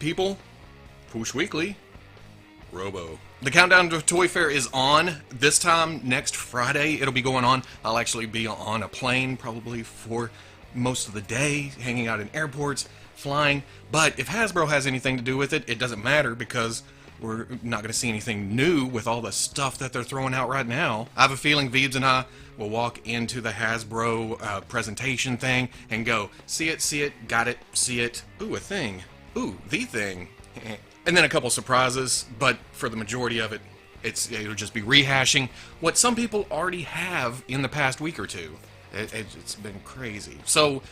people, Fwoosh Weekly, Robo. The countdown to Toy Fair is on. This time next Friday it'll be going on. I'll actually be on a plane probably for most of the day, hanging out in airports, flying. But if Hasbro has anything to do with it, it doesn't matter because we're not going to see anything new with all the stuff that they're throwing out right now. I have a feeling Veebs and I will walk into the Hasbro presentation thing and go, see it, got it, see it. Ooh, a thing. Ooh, the thing. And then a couple surprises, but for the majority of it, it'll just be rehashing what some people already have in the past week or two. It's been crazy. So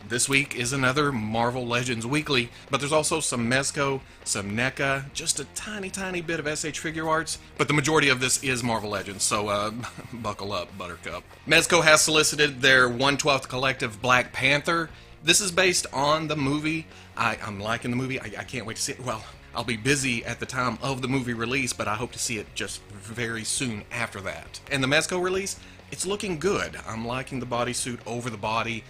this week is another Marvel Legends Weekly, but there's also some Mezco, some NECA, just a tiny bit of SH figure arts, but the majority of this is Marvel Legends, so buckle up, Buttercup. Mezco has solicited their 1/12 Collective Black Panther. This is based on the movie. I'm liking the movie. I can't wait to see it. Well, I'll be busy at the time of the movie release, but I hope to see it just very soon after that. And the Mezco release, it's looking good. I'm liking the bodysuit over the body.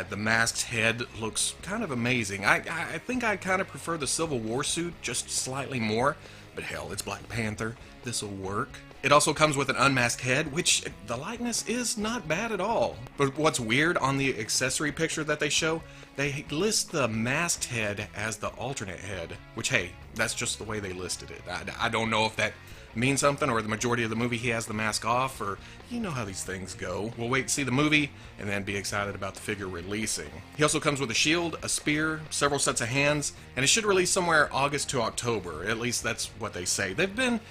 The masked head looks kind of amazing. I think I kind of prefer the Civil War suit just slightly more, but hell, it's Black Panther. This'll work. It also comes with an unmasked head, which the likeness is not bad at all. But what's weird on the accessory picture that they show, they list the masked head as the alternate head, which, hey, that's just the way they listed it. I don't know if that means something, or the majority of the movie he has the mask off, or you know how these things go. We'll wait to see the movie and then be excited about the figure releasing. He also comes with a shield, a spear, several sets of hands, and it should release somewhere August to October. At least that's what they say. They've been...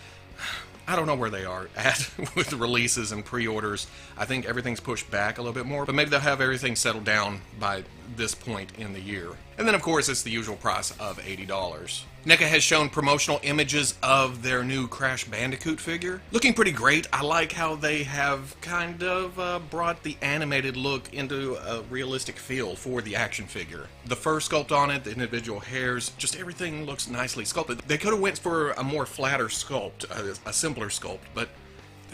I don't know where they are at with the releases and pre-orders. I think everything's pushed back a little bit more, but maybe they'll have everything settled down by this point in the year. And then, of course, it's the usual price of $80. NECA has shown promotional images of their new Crash Bandicoot figure. Looking pretty great. I like how they have kind of brought the animated look into a realistic feel for the action figure. The fur sculpt on it, the individual hairs, just everything looks nicely sculpted. They could have went for a more flatter sculpt, a simpler sculpt, but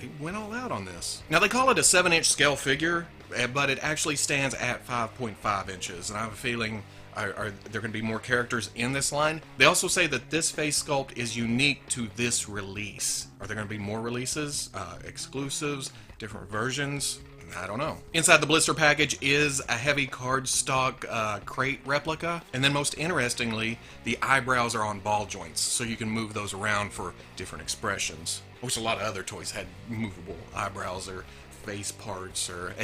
they went all out on this. Now, they call it a 7-inch scale figure, but it actually stands at 5.5 inches, and I have a feeling are there going to be more characters in this line? They also say that this face sculpt is unique to this release. Are there going to be more releases, exclusives, different versions? I don't know. Inside the blister package is a heavy cardstock crate replica, and then most interestingly, the eyebrows are on ball joints, so you can move those around for different expressions. I wish a lot of other toys had movable eyebrows or face parts, or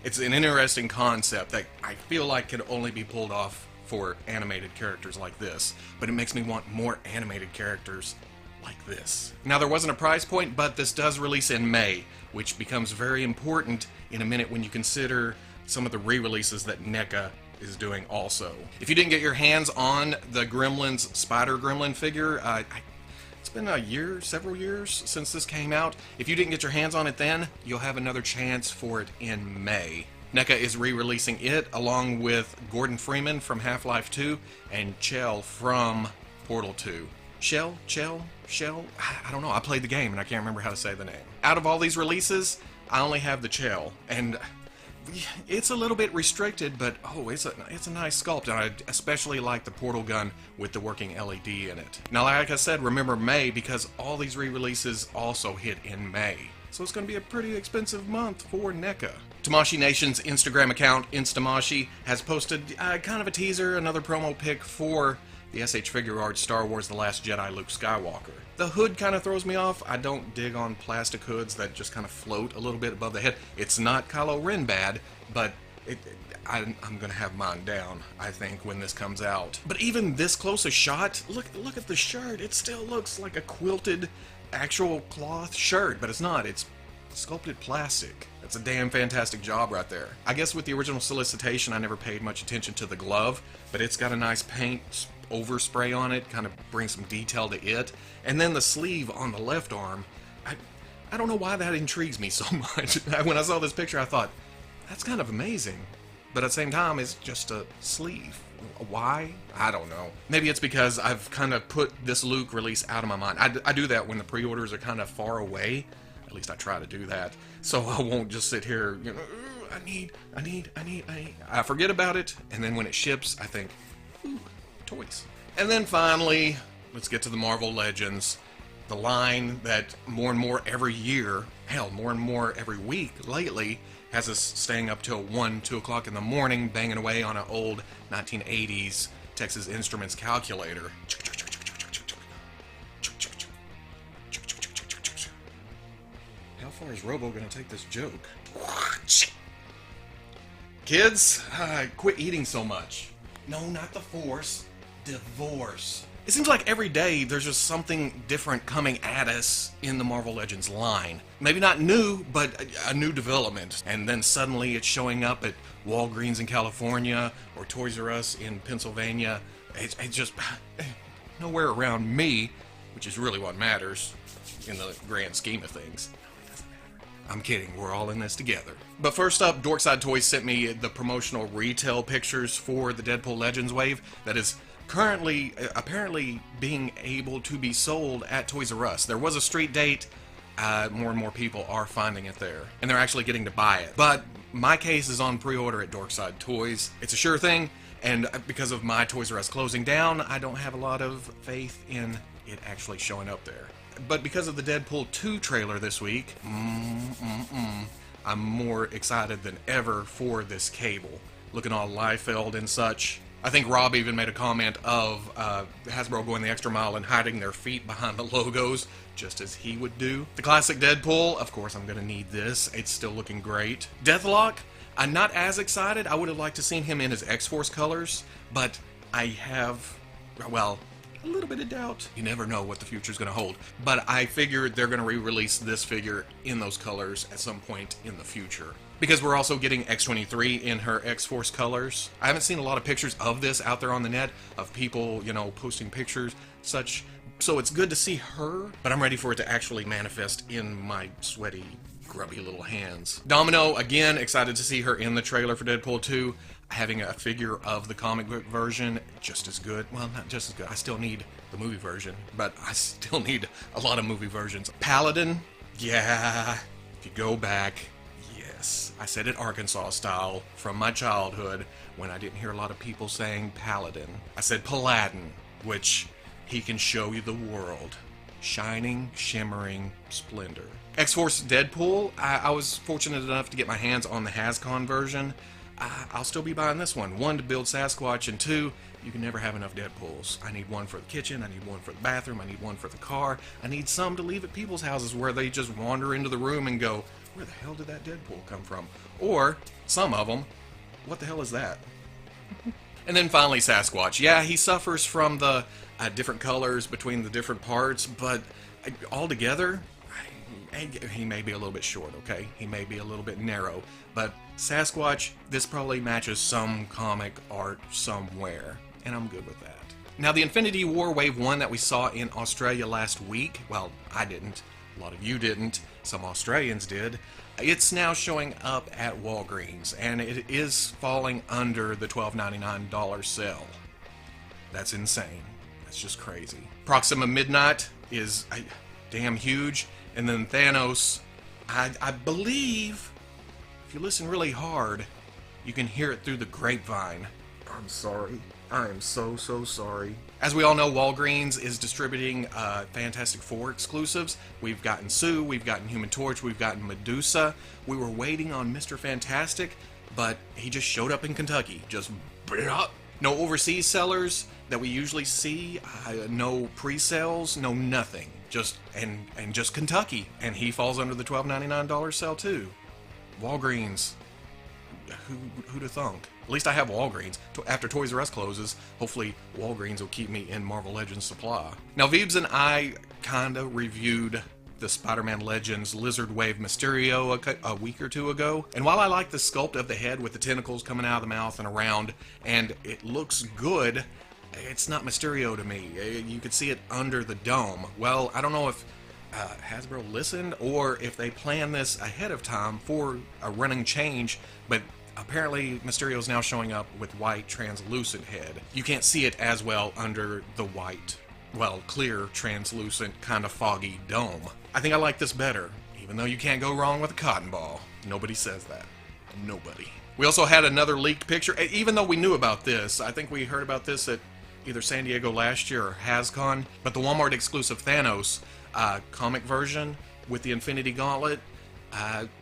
it's an interesting concept that I feel like can only be pulled off for animated characters like this, but it makes me want more animated characters like this. Now, there wasn't a price point, but this does release in May, which becomes very important in a minute when you consider some of the re-releases that NECA is doing also. If you didn't get your hands on the Gremlins Spider Gremlin figure, it's been a year, several years since this came out. If you didn't get your hands on it then, you'll have another chance for it in May. NECA is re-releasing it along with Gordon Freeman from Half-Life 2 and Chell from Portal 2. Chell? I don't know. I played the game and I can't remember how to say the name. Out of all these releases, I only have the Chell, and it's a little bit restricted, but oh, it's a nice sculpt, and I especially like the portal gun with the working LED in it. Now, like I said, remember May, because all these re-releases also hit in May. So it's going to be a pretty expensive month for NECA. Tamashii Nations' Instagram account, Instamashii, has posted kind of a teaser, another promo pic for the SH Figuarts Star Wars The Last Jedi Luke Skywalker. The hood kind of throws me off. I don't dig on plastic hoods that just kind of float a little bit above the head. It's not Kylo Ren bad, but I'm going to have mine down, I think, when this comes out. But even this close a shot, look at the shirt. It still looks like a quilted actual cloth shirt, but it's not. It's sculpted plastic. That's a damn fantastic job right there. I guess with the original solicitation, I never paid much attention to the glove, but it's got a nice paint overspray on it, kind of brings some detail to it. And then the sleeve on the left arm, I don't know why that intrigues me so much. When I saw this picture, I thought, that's kind of amazing. But at the same time, it's just a sleeve. Why? I don't know. Maybe it's because I've kind of put this Luke release out of my mind. I do that when the pre-orders are kind of far away. At least I try to do that. So I won't just sit here, you know, I need. I forget about it, and then when it ships, I think, ooh, toys. And then finally, let's get to the Marvel Legends. The line that more and more every year, hell, more and more every week lately, has us staying up till 1, 2 o'clock in the morning, banging away on an old 1980s Texas Instruments calculator. How far is Robo gonna take this joke? Kids, quit eating so much. No, not the Force. Divorce. It seems like every day there's just something different coming at us in the Marvel Legends line. Maybe not new, but a new development. And then suddenly it's showing up at Walgreens in California or Toys R Us in Pennsylvania. It's just nowhere around me, which is really what matters in the grand scheme of things. I'm kidding, we're all in this together. But first up, Dorkside Toys sent me the promotional retail pictures for the Deadpool Legends wave that is currently, apparently being able to be sold at Toys R Us. There was a street date, more and more people are finding it there, and they're actually getting to buy it. But my case is on pre-order at Dorkside Toys. It's a sure thing, and because of my Toys R Us closing down, I don't have a lot of faith in it actually showing up there. But because of the Deadpool 2 trailer this week, I'm more excited than ever for this cable. Looking all Liefeld and such. I think Rob even made a comment of Hasbro going the extra mile and hiding their feet behind the logos, just as he would do. The classic Deadpool, of course I'm going to need this. It's still looking great. Deathlock, I'm not as excited. I would have liked to seen him in his X-Force colors, but I have, well, a little bit of doubt. You never know what the future's going to hold. But I figured they're going to re-release this figure in those colors at some point in the future. Because we're also getting X-23 in her X-Force colors. I haven't seen a lot of pictures of this out there on the net, of people, you know, posting pictures, such. So it's good to see her, but I'm ready for it to actually manifest in my sweaty, grubby little hands. Domino, again, excited to see her in the trailer for Deadpool 2. Having a figure of the comic book version, just as good. Well, not just as good. I still need the movie version, but I still need a lot of movie versions. Paladin, yeah, if you go back, yes. I said it Arkansas style from my childhood when I didn't hear a lot of people saying Paladin. I said Paladin, which he can show you the world. Shining, shimmering splendor. X-Force Deadpool, I was fortunate enough to get my hands on the HasCon version. I'll still be buying this one. 1, to build Sasquatch, and 2, you can never have enough Deadpools. I need one for the kitchen, I need one for the bathroom, I need one for the car, I need some to leave at people's houses where they just wander into the room and go, where the hell did that Deadpool come from? Or, some of them, what the hell is that? And then finally Sasquatch. Yeah, he suffers from the different colors between the different parts, but altogether, he may be a little bit short, okay? He may be a little bit narrow, but Sasquatch, this probably matches some comic art somewhere, and I'm good with that. Now, the Infinity War Wave 1 that we saw in Australia last week, well, I didn't, a lot of you didn't, some Australians did, it's now showing up at Walgreens, and it is falling under the $12.99 sale. That's insane. That's just crazy. Proxima Midnight is damn huge. And then Thanos, I believe, if you listen really hard, you can hear it through the grapevine. I'm sorry. I am so sorry. As we all know, Walgreens is distributing Fantastic Four exclusives. We've gotten Sue, we've gotten Human Torch, we've gotten Medusa. We were waiting on Mr. Fantastic, but he just showed up in Kentucky. Just no overseas sellers that we usually see, no pre-sales, no nothing. Just Kentucky, and he falls under the $12.99 sale too. Walgreens, who'd have thunk? At least I have Walgreens. After Toys R Us closes, hopefully Walgreens will keep me in Marvel Legends supply. Now, Veebs and I kinda reviewed the Spider-Man Legends Lizard Wave Mysterio a week or two ago, and while I like the sculpt of the head with the tentacles coming out of the mouth and around, and it looks good, it's not Mysterio to me. You could see it under the dome. Well, I don't know if Hasbro listened or if they planned this ahead of time for a running change, but apparently Mysterio's now showing up with white translucent head. You can't see it as well under the white, well, clear, translucent, kind of foggy dome. I think I like this better, even though you can't go wrong with a cotton ball. Nobody says that. Nobody. We also had another leaked picture, even though we knew about this. I think we heard about this at either San Diego last year or HasCon, but the Walmart exclusive Thanos comic version with the Infinity Gauntlet,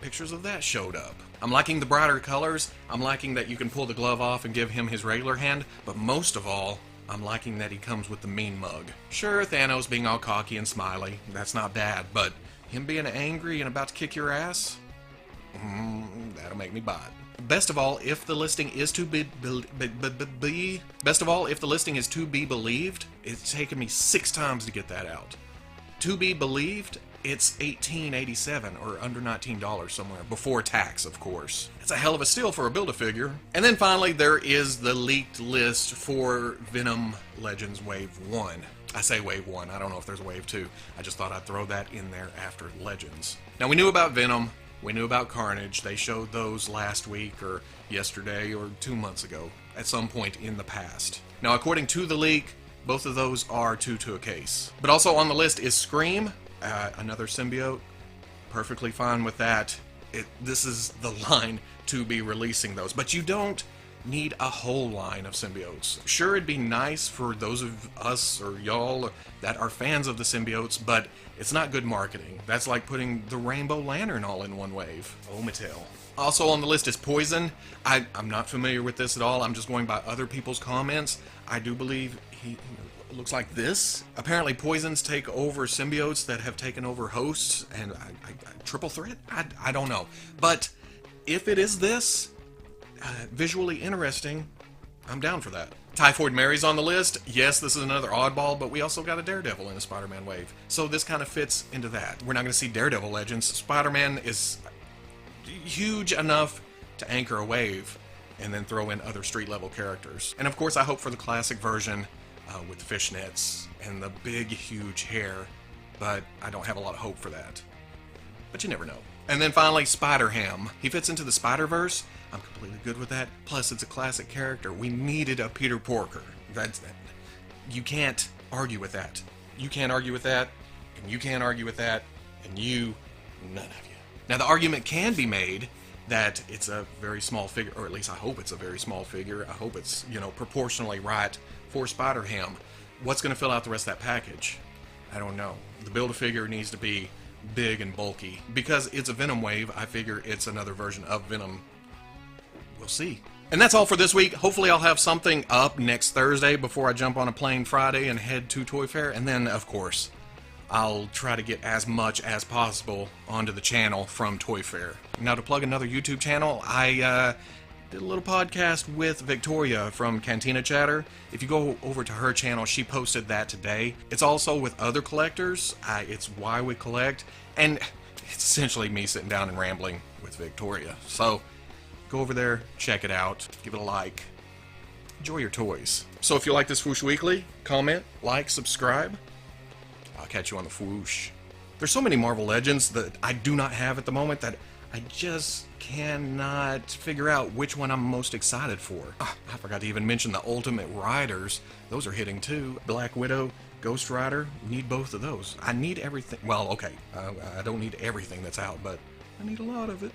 pictures of that showed up. I'm liking the brighter colors, I'm liking that you can pull the glove off and give him his regular hand, but most of all, I'm liking that he comes with the mean mug. Sure, Thanos being all cocky and smiley, that's not bad, but him being angry and about to kick your ass? That'll make me buy it. Best of all, if the listing is to be believed, it's taken me 6 times to get that out. To be believed, it's $18.87 or under $19 somewhere, before tax, of course. It's a hell of a steal for a Build-A-Figure. And then finally, there is the leaked list for Venom Legends Wave 1. I say Wave 1, I don't know if there's a Wave 2. I just thought I'd throw that in there after Legends. Now, we knew about Venom, we knew about Carnage. They showed those last week or yesterday or 2 months ago, at some point in the past. Now, according to the leak, both of those are 2 to a case. But also on the list is Scream, another symbiote. Perfectly fine with that. This is the line to be releasing those. But you don't need a whole line of symbiotes. Sure, it'd be nice for those of us or y'all that are fans of the symbiotes, but it's not good marketing. That's like putting the Rainbow Lantern all in one wave. Oh, Mattel. Also on the list is Poison. I'm not familiar with this at all. I'm just going by other people's comments. I do believe he looks like this. Apparently Poisons take over symbiotes that have taken over hosts, and triple threat? I don't know. But if it is this, visually interesting, I'm down for that. Typhoid Mary's on the list. Yes, this is another oddball, but we also got a Daredevil in a Spider-Man wave. So this kind of fits into that. We're not going to see Daredevil Legends. Spider-Man is huge enough to anchor a wave and then throw in other street-level characters. And of course, I hope for the classic version with the fishnets and the big, huge hair, but I don't have a lot of hope for that. But you never know. And then finally, Spider-Ham. He fits into the Spider-Verse. I'm completely good with that. Plus, it's a classic character. We needed a Peter Porker. You can't argue with that. You can't argue with that, and you can't argue with that, and none of you. Now, the argument can be made that it's a very small figure, or at least I hope it's a very small figure. I hope it's, proportionally right for Spider-Ham. What's going to fill out the rest of that package? I don't know. The Build-A-Figure needs to be big and bulky. Because it's a Venom wave, I figure it's another version of Venom. We'll see. And that's all for this week. Hopefully I'll have something up next Thursday before I jump on a plane Friday and head to Toy Fair. And then, of course, I'll try to get as much as possible onto the channel from Toy Fair. Now, to plug another YouTube channel, I did a little podcast with Victoria from Cantina Chatter. If you go over to her channel, she posted that today. It's also with other collectors. It's Why We Collect, and it's essentially me sitting down and rambling with Victoria. So go over there, check it out, give it a like. Enjoy your toys. So if you like this Fwoosh Weekly, comment, like, subscribe. I'll catch you on the Fwoosh. There's so many Marvel Legends that I do not have at the moment that I just cannot figure out which one I'm most excited for. I forgot to even mention the Ultimate Riders. Those are hitting too. Black Widow, Ghost Rider, need both of those. I need everything. Well, okay, I don't need everything that's out, but I need a lot of it.